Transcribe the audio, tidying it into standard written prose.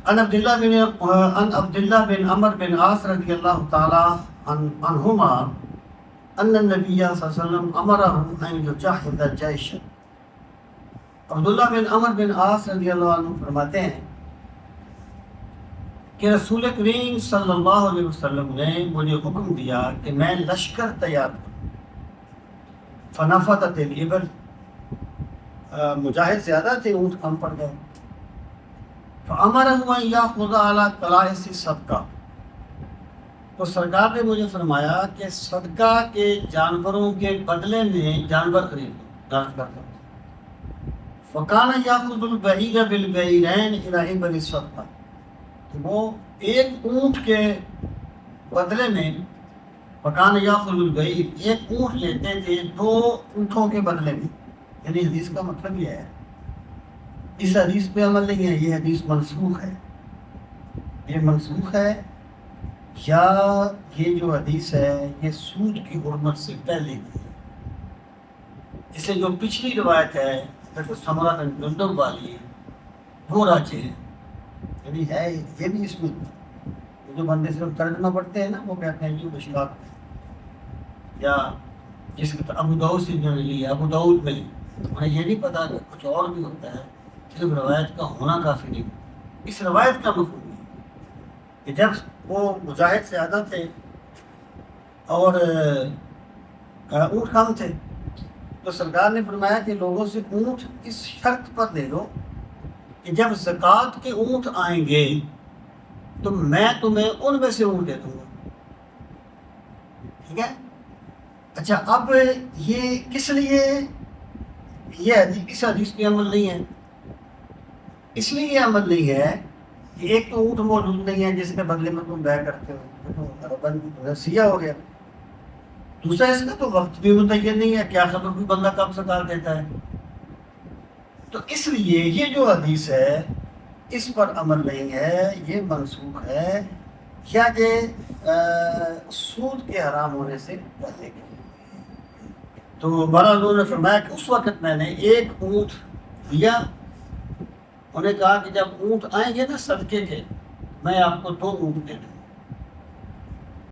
عن عبد الله بن عمرو بن عاص رضی اللہ تعالی عنہما ان النبی صلی اللہ علیہ وسلم امرهم ان یجهز جیشا. عبداللہ بن عمرو بن عاص رضی اللہ عنہ فرماتے ہیں کہ رسول کریم صلی اللہ علیہ وسلم نے مجھے حکم دیا کہ میں لشکر تیار کروں. فنفدت الابل، مجاہد زیادہ تھے، اونٹ کم پڑ گئے. فامرہ ان یاخذ علی قلائص صدقہ، تو سرکار نے مجھے فرمایا کہ صدقہ کے جانوروں کے بدلے میں جانور خرید. فکان یاخذ البعیر بالبعیرین الی ابل الصدقہ، تو وہ ایک اونٹ کے بدلے میں فکان یاخذ البعیر، ایک اونٹ لیتے تھے 2 اونٹوں کے بدلے میں. یعنی حدیث کا مطلب یہ ہے، اس حدیث پہ عمل نہیں ہے، یہ حدیث منسوخ ہے. یہ منسوخ ہے، یا یہ جو حدیث ہے یہ سود کی حرمت سے پہلے کی ہے. اس سے جو پچھلی روایت ہے حضرت سمرہ بن جندب والی، وہ راجح ہے. یعنی ہے یہ بھی اس میں جو بندے صرف ترجمہ پڑھتے ہیں نا، وہ کہتے ہیں یہ مشکات ہے، یا جس کا ابو داؤد سے جو لی ہے، ابو داؤد میں انہیں یہ نہیں پتا کہ کچھ اور بھی ہوتا ہے، صرف روایت کا ہونا کافی نہیں. اس روایت کا مفہوم ہے کہ جب وہ مجاہد زیادہ تھے اور اونٹ کم تھے، تو سرکار نے فرمایا کہ لوگوں سے اونٹ اس شرط پر لے لو کہ جب زکوٰۃ کے اونٹ آئیں گے تو میں تمہیں ان میں سے اونٹ دے دوں گا. ٹھیک ہے. اچھا، اب یہ کس لیے یہ حدیث، اس حدیث پہ عمل نہیں ہے؟ اس لیے یہ عمل نہیں ہے کہ ایک تو اونٹ موجود نہیں ہے جس کے بدلے میں تم بیع کرتے ہو، سیاہ ہو گیا. دوسرا اس کا تو وقت بھی متعین نہیں ہے، کیا خبر کوئی بندہ کب زکوٰۃ دیتا ہے. تو اس لیے یہ جو حدیث ہے اس پر عمل نہیں ہے، یہ منسوخ ہے، یا یہ سود کے حرام ہونے سے پہلے کی. تو بہرحال انہوں نے فرمایا کہ اس وقت میں نے ایک اونٹ دیا. انہیں کہا کہ جب اونٹ آئیں گے نا صدقے کے، میں آپ کو 2 اونٹ دے دوں.